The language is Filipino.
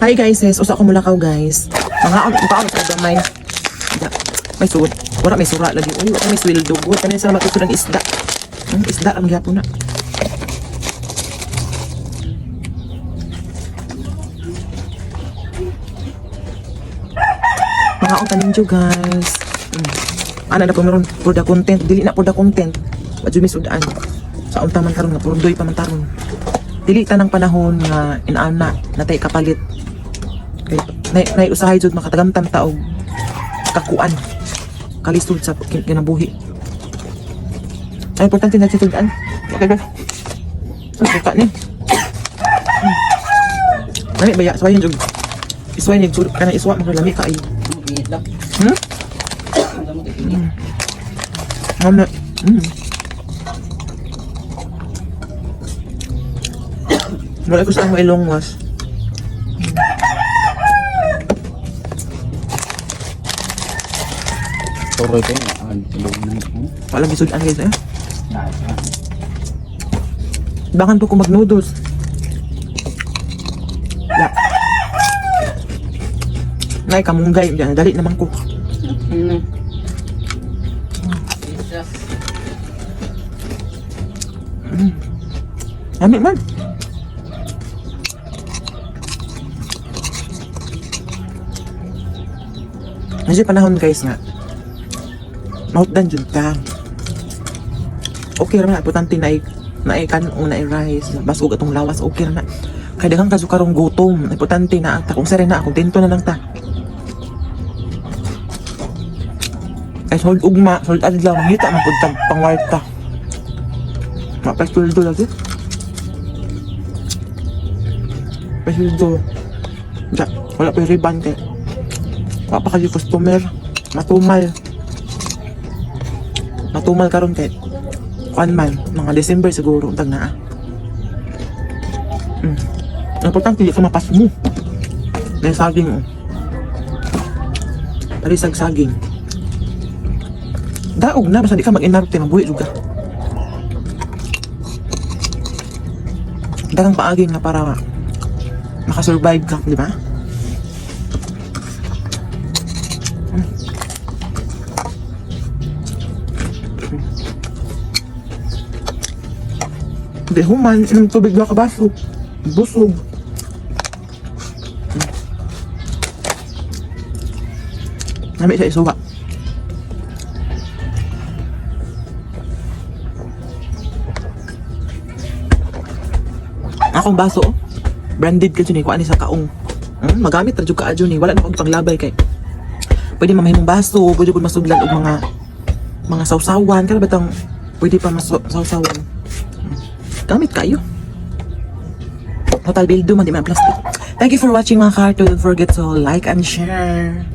Hi guys, usa ko mulakaw guys. Mga paano sa gamay. May suod. Wala may sura lagi. Uy, wala may sweldo. Buhat kanina sa matutunan isda. Isda ang gyapon na. Mga tanin jo guys. Ana na po meron for the content. Dili na for the content. Wadyo may sudaan. Sa unta man karon nga purdoy pa man taron. Dili tanang panahon nga inaana natay kapalit. Nay usahay jud makatagamtam taog kakuan kalisod sa kinabuhi. Ay importante na titudan. Okay guys. Suka ni. Nami baya sabayan jud. Isway ni jud kana iswa magalami ka ay. Mama. Wala ko sa mo ilong was. Toroy ko ang ilong mo. Wala gisud-an guys eh. Bakan po ko mag-noodles. Ya. Nay kamunggay diyan, dali naman ko. Ami man. Kasi panahon guys nga. Mahutdan jud ka. Okay ra na importante na kan o na rice, basog atong lawas okay ra na. Kaya daghang kasukarong gutom, importante na ata kung sare na kontento na lang ta. Ay sold ugma, sold adlaw mangita man pud tag pangwarta. Mapastuldo lagi. Pastuldo. Ja, wala pa riban kay. Wala pa kayo customer, matumal karon kay kuan man mga December siguro untag naa. Importante di ka mapas mo. May saging oh. Palisag saging. Daog na basta di ka mag-inarte mabuhi juga. Dagang paaging na para makasurvive ka, di ba? Hindi human, inom tubig na kabaso. Busog. Nami siya isuwa. Akong baso, branded ka dyan eh, kuhaan sa kaong. Magamit na dyan ka dyan eh, wala na akong panglabay kay. Pwede mamahimong baso, pwede po masuglan o mga sausawan, kaya batang pwede pa masausawan. Gamit kayo. Total bildo man, di man plastic. Thank you for watching mga carto. Don't forget to like and share.